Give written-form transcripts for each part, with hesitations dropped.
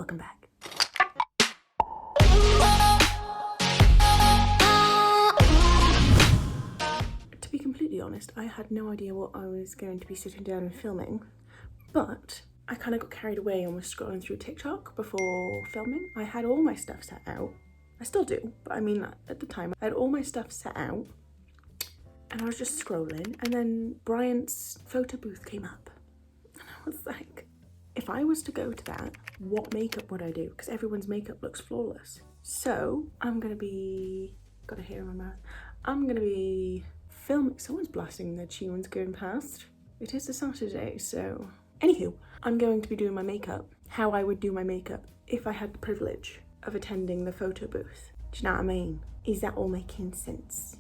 welcome back. To be completely honest, I had no idea what I was going to be sitting down and filming, but I kind of got carried away and was scrolling through TikTok before filming. I had all my stuff set out. I still do, but I mean at the time I had all my stuff set out and I was just scrolling, and then Bryant's photo booth came up and I was like, if I was to go to that, what makeup would I do? Because everyone's makeup looks flawless. So I'm gonna be, got a hair in my mouth, I'm gonna be filming. Someone's blasting their tunes going past. It is a Saturday, so anywho, I'm going to be doing my makeup, how I would do my makeup if I had the privilege of attending the photo booth. Do you know what I mean? Is that all making sense?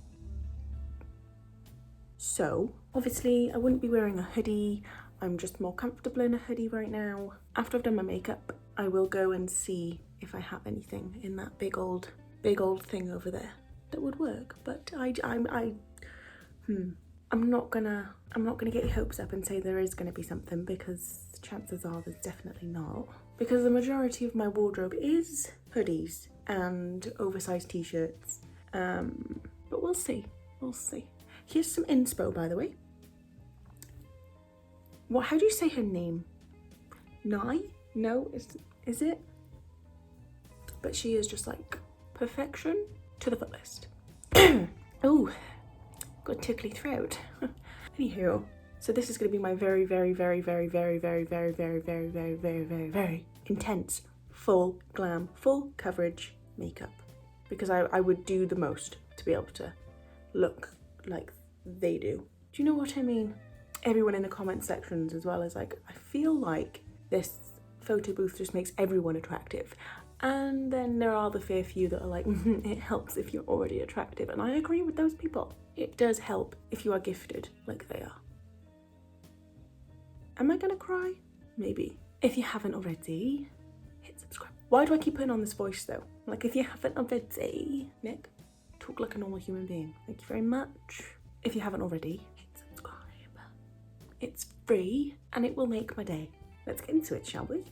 So, obviously I wouldn't be wearing a hoodie. I'm just more comfortable in a hoodie right now. After I've done my makeup, I will go and see if I have anything in that big old thing over there that would work. But I'm not gonna get your hopes up and say there is gonna be something, because chances are there's definitely not. Because the majority of my wardrobe is hoodies and oversized t-shirts. But we'll see. Here's some inspo, by the way. What? How do you say her name? Nai? No, is it? But she is just like perfection to the fullest. Oh, got a tickly throat. Anywho, so this is going to be my very intense, full glam, full coverage makeup, because I would do the most to be able to look like they do. Do you know what I mean? Everyone in the comment sections as well is like, I feel like this photo booth just makes everyone attractive. And then there are the fair few that are like, it helps if you're already attractive. And I agree with those people. It does help if you are gifted like they are. Am I gonna cry? Maybe. If you haven't already, hit subscribe. Why do I keep putting on this voice though? Like, if you haven't already, Nick, talk like a normal human being. Thank you very much. If you haven't already, hit subscribe. It's free and it will make my day. Let's get into it, shall we?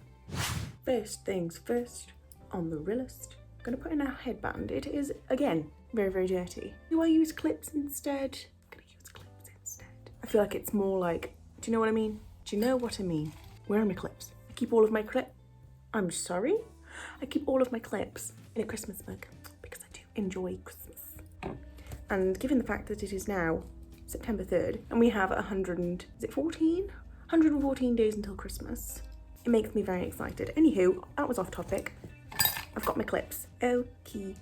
First things first, on the realist, I'm gonna put in a headband. It is, again, very dirty. Do I use clips instead? I'm gonna use clips instead. I feel like it's more like, do you know what I mean? Do you know what I mean? Where are my clips? I keep all of my I'm sorry? I keep all of my clips in a Christmas mug because I do enjoy Christmas. And given the fact that it is now September 3rd and we have 114 days until Christmas, it makes me very excited. Anywho, that was off topic. I've got my clips. Okie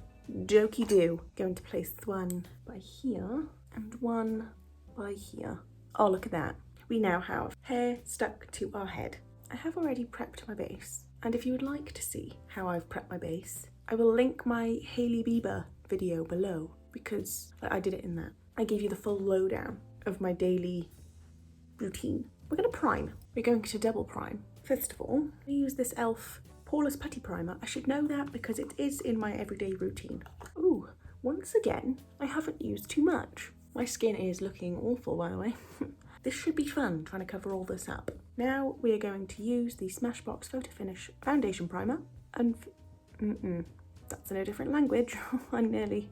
dokie do. Going to place one by here and one by here. Oh, look at that. We now have hair stuck to our head. I have already prepped my base, and if you would like to see how I've prepped my base, I will link my Hailey Bieber video below, because I did it in that. I gave you the full lowdown of my daily routine. We're gonna prime. We're going to double prime. First of all, I use this e.l.f. Poreless Putty Primer. I should know that because it is in my everyday routine. Ooh, once again, I haven't used too much. My skin is looking awful, by the way. This should be fun, trying to cover all this up. Now we are going to use the Smashbox Photo Finish Foundation Primer. And that's in a different language. I nearly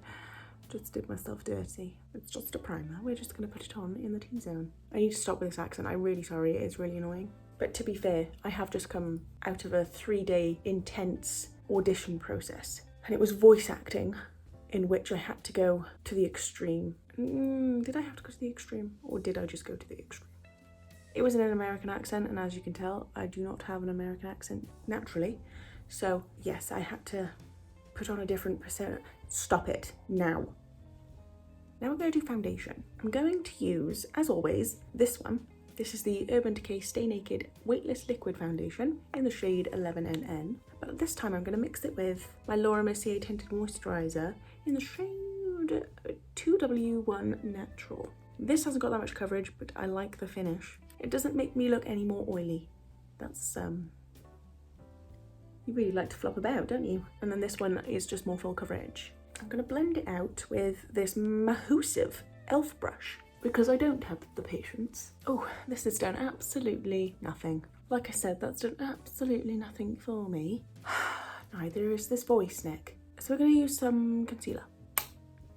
just did myself dirty. It's just a primer. We're just going to put it on in the T-zone. I need to stop with this accent. I'm really sorry. It is really annoying. But to be fair, I have just come out of a 3-day intense audition process. And it was voice acting, in which I had to go to the extreme. Did I have to go to the extreme? Or did I just go to the extreme? It was in an American accent, and as you can tell, I do not have an American accent naturally. So yes, I had to put on a different persona. Stop it, now. Now we're going to do foundation. I'm going to use, as always, this one. This is the Urban Decay Stay Naked Weightless Liquid Foundation in the shade 11NN. But this time I'm going to mix it with my Laura Mercier Tinted Moisturiser in the shade 2W1 Natural. This hasn't got that much coverage, but I like the finish. It doesn't make me look any more oily. That's, you really like to flop about, don't you? And then this one is just more full coverage. I'm going to blend it out with this massive e.l.f. brush, because I don't have the patience. Oh, this has done absolutely nothing. Like I said, that's done absolutely nothing for me. Neither is this voice neck. So we're going to use some concealer.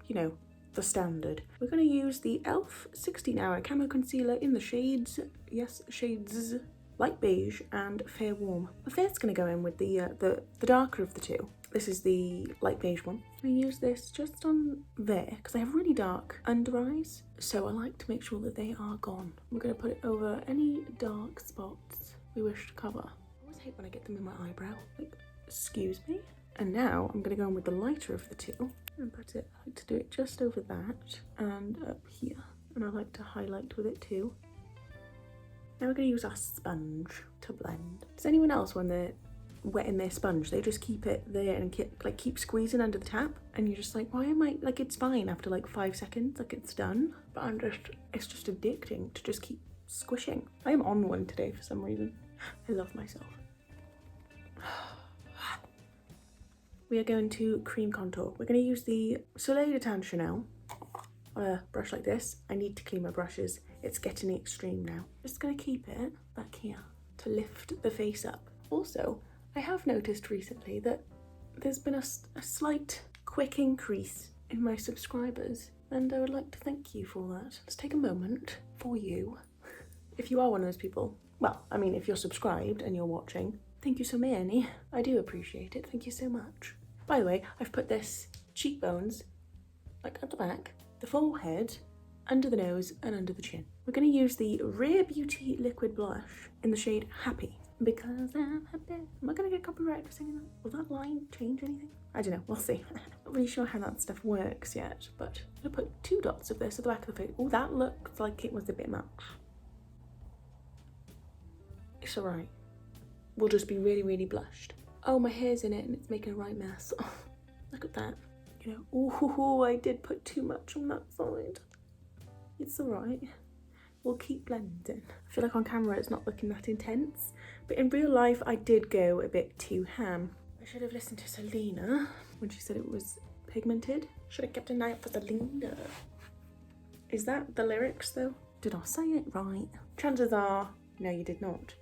You know, the standard. We're going to use the e.l.f. 16 Hour Camo Concealer in the shades, yes, shades light beige and fair warm. The fair's going to go in with the darker of the two. This is the light beige one. I use this just on there because I have really dark under eyes, so I like to make sure that they are gone. We're going to put it over any dark spots we wish to cover. I always hate when I get them in my eyebrow. Like, excuse me. And now I'm going to go in with the lighter of the two and put it, I like to do it just over that and up here. And I like to highlight with it too. Now we're going to use our sponge to blend. Does anyone else, when they're wetting their sponge, they just keep it there and keep squeezing under the tap? And you're just like, why am I, like, it's fine after like 5 seconds, like it's done. But it's just addicting to just keep squishing. I am on one today for some reason. I love myself. We are going to cream contour. We're going to use the Soleil de Tan Chanel on a brush like this. I need to clean my brushes. It's getting extreme now. Just going to keep it back here to lift the face up. Also, I have noticed recently that there's been a slight quick increase in my subscribers, and I would like to thank you for that. Let's take a moment for you. If you are one of those people, well, I mean, if you're subscribed and you're watching, thank you so many. I do appreciate it. Thank you so much. By the way, I've put this cheekbones, like at the back, the forehead, under the nose and under the chin. We're going to use the Rare Beauty Liquid Blush in the shade Happy. Because I'm happy. Am I going to get copyrighted for singing that? Will that line change anything? I don't know, we'll see. Not really sure how that stuff works yet, but I'm going to put 2 dots of this at the back of the face. Oh, that looks like it was a bit much. It's alright. We'll just be really, really blushed. Oh, my hair's in it and it's making a right mess. Oh, look at that. You know, oh, I did put too much on that side. It's alright. We'll keep blending. I feel like on camera it's not looking that intense, but in real life I did go a bit too ham. I should have listened to Selena when she said it was pigmented. Should have kept an eye out for Selena. Is that the lyrics though? Did I say it right? Chances are, no, you did not.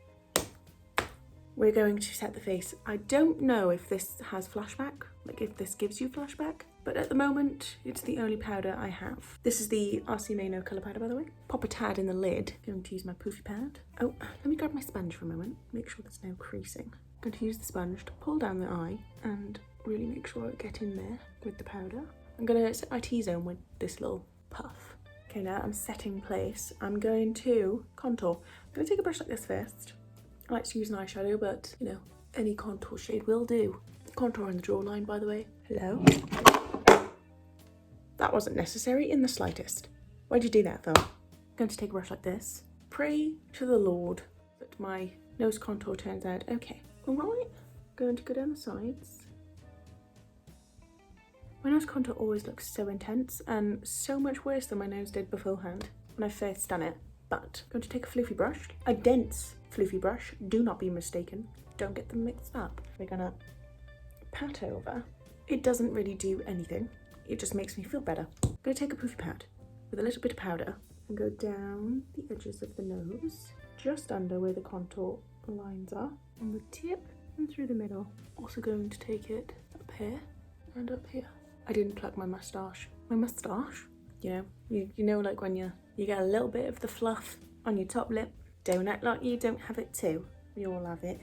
We're going to set the face. I don't know if this has flashback, like if this gives you flashback, but at the moment, it's the only powder I have. This is the RC Mano colour powder, by the way. Pop a tad in the lid. I'm going to use my poofy pad. Oh, let me grab my sponge for a moment. Make sure there's no creasing. I'm going to use the sponge to pull down the eye and really make sure I get in there with the powder. I'm going to set my T-zone with this little puff. Okay, now I'm setting place. I'm going to contour. I'm going to take a brush like this first. I like to use an eyeshadow, but, you know, any contour shade will do. Contour in the jawline, by the way. Hello? That wasn't necessary in the slightest. Why'd you do that, Phil? I'm going to take a brush like this. Pray to the Lord that my nose contour turns out okay. Alright, going to go down the sides. My nose contour always looks so intense and so much worse than my nose did beforehand when I first done it. But I'm going to take a floofy brush, a dense floofy brush, do not be mistaken. Don't get them mixed up. We're gonna pat over. It doesn't really do anything. It just makes me feel better. I'm gonna take a poofy pad with a little bit of powder and go down the edges of the nose, just under where the contour lines are, on the tip and through the middle. Also going to take it up here and up here. I didn't pluck my moustache. My moustache? You know, like when you get a little bit of the fluff on your top lip. Don't act like you don't have it too. We all have it.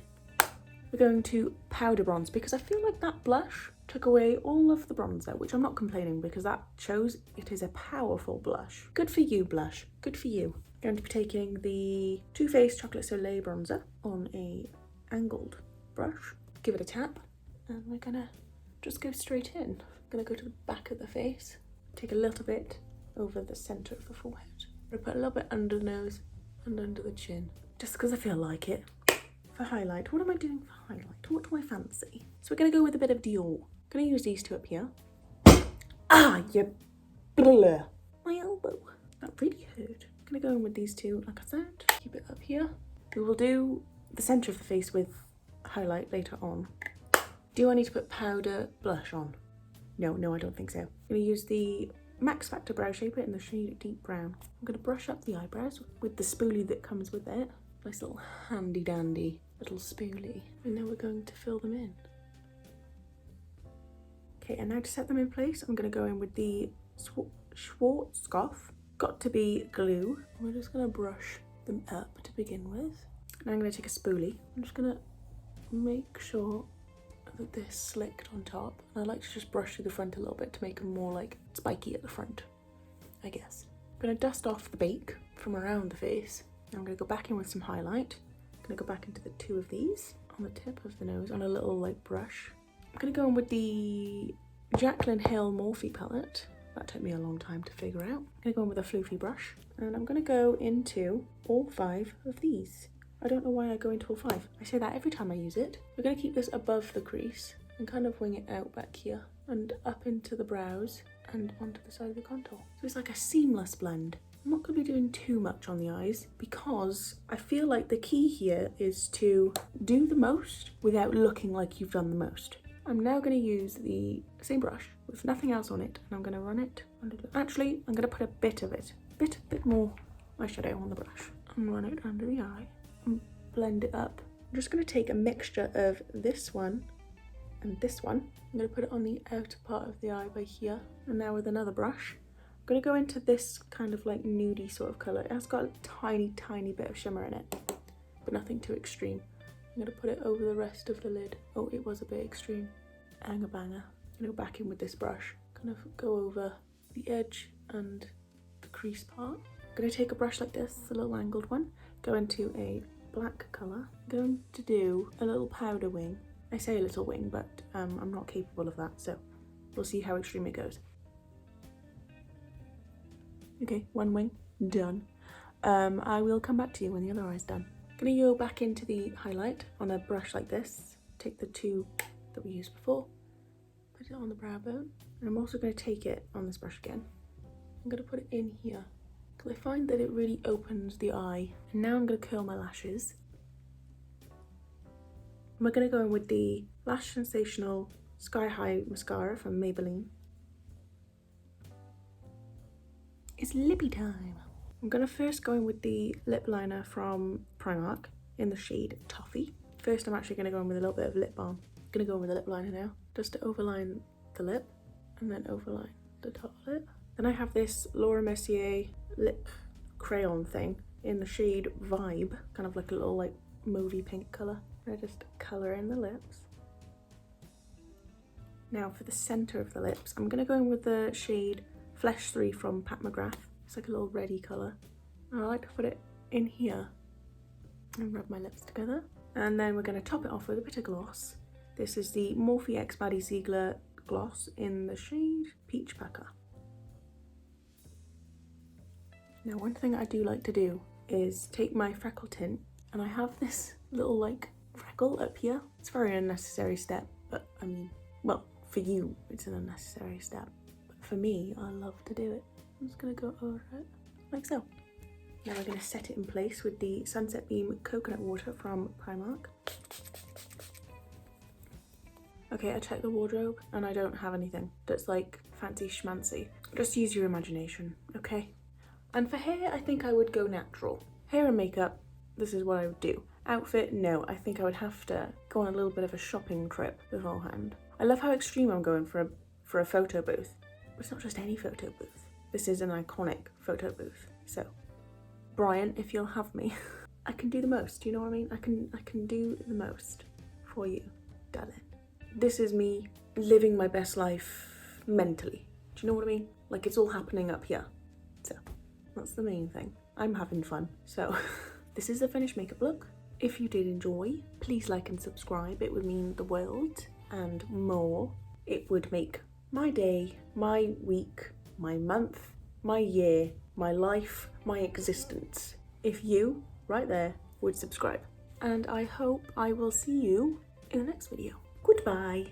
We're going to powder bronze because I feel like that blush took away all of the bronzer, which I'm not complaining because that shows it is a powerful blush. Good for you, blush. Good for you. I'm going to be taking the Too Faced Chocolate Soleil bronzer on a angled brush. Give it a tap and we're gonna just go straight in. I'm gonna go to the back of the face. Take a little bit over the center of the forehead. I'm gonna put a little bit under the nose and under the chin, just because I feel like it. For highlight, what am I doing for highlight? What do I fancy? So we're going to go with a bit of Dior. I'm going to use these 2 up here. Ah, you blur. My elbow. That really hurt. I'm going to go in with these 2, like I said. Keep it up here. We will do the centre of the face with highlight later on. Do I need to put powder blush on? No, I don't think so. I'm going to use the Max Factor Brow Shaper in the shade Deep Brown. I'm going to brush up the eyebrows with the spoolie that comes with it, Nice little handy dandy little spoolie. And now we're going to fill them in. Okay, and now to set them in place, I'm going to go in with the Schwarzkopf Got To Be glue. We're just going to brush them up to begin with. Now I'm going to take a spoolie. I'm just going to make sure that they're slicked on top. And I like to just brush through the front a little bit to make them more like spiky at the front, I guess. I'm going to dust off the bake from around the face. Now I'm going to go back in with some highlight. I'm going to go back into the two of these on the tip of the nose on a little like brush. I'm going to go in with the Jaclyn Hill Morphe palette. That took me a long time to figure out. I'm going to go in with a floofy brush and I'm going to go into all 5 of these. I don't know why I go into all 5. I say that every time I use it. We're going to keep this above the crease and kind of wing it out back here and up into the brows and onto the side of the contour. So it's like a seamless blend. I'm not going to be doing too much on the eyes because I feel like the key here is to do the most without looking like you've done the most. I'm now going to use the same brush with nothing else on it and I'm going to run it under the... Actually, I'm going to put a bit of it, bit more eyeshadow on the brush and run it under the eye and blend it up. I'm just going to take a mixture of this one and this one. I'm going to put it on the outer part of the eye by here. And now with another brush, I'm going to go into this kind of like nudie sort of colour. It has got a tiny bit of shimmer in it, but nothing too extreme. I'm going to put it over the rest of the lid. Oh, it was a bit extreme. Anger banger. I'm going to go back in with this brush, kind of go over the edge and the crease part. I'm going to take a brush like this, a little angled one, go into a black colour. I'm going to do a little powder wing. I say a little wing, but I'm not capable of that, so we'll see how extreme it goes. Okay, one wing, done. I will come back to you when the other eye's done. I'm going to go back into the highlight on a brush like this, take the 2 that we used before, put it on the brow bone, and I'm also going to take it on this brush again. I'm going to put it in here, because I find that it really opens the eye. And now I'm going to curl my lashes. And we're going to go in with the Lash Sensational Sky High Mascara from Maybelline. It's lippy time. I'm going to first go in with the lip liner from Primark in the shade Toffee. First I'm actually going to go in with a little bit of lip balm. I'm going to go in with a lip liner now, just to overline the lip and then overline the top lip. Then I have this Laura Mercier lip crayon thing in the shade Vibe, kind of like a little like mauvey pink colour. And I just colour in the lips. Now for the centre of the lips, I'm going to go in with the shade Flesh 3 from Pat McGrath. It's like a little reddy colour. And I like to put it in here and rub my lips together. And then we're going to top it off with a bit of gloss. This is the Morphe X Maddie Ziegler gloss in the shade Peach Pucker. Now one thing I do like to do is take my freckle tint, and I have this little like freckle up here. It's a very unnecessary step, but I mean, well, for you it's an unnecessary step, but for me, I love to do it. I'm just going to go over it like so. Now we're going to set it in place with the Sunset Beam Coconut Water from Primark. Okay, I checked the wardrobe and I don't have anything that's like fancy schmancy. Just use your imagination, okay? And for hair, I think I would go natural. Hair and makeup, this is what I would do. Outfit, no, I think I would have to go on a little bit of a shopping trip beforehand. I love how extreme I'm going for a photo booth. It's not just any photo booth. This is an iconic photo booth. So, Bryant, if you'll have me, I can do the most, you know what I mean? I can do the most for you, darling. This is me living my best life mentally. Do you know what I mean? Like it's all happening up here. So, that's the main thing. I'm having fun. So, this is the finished makeup look. If you did enjoy, please like and subscribe. It would mean the world and more. It would make my day, my week, my month, my year, my life, my existence, if you, right there, would subscribe. And I hope I will see you in the next video. Goodbye.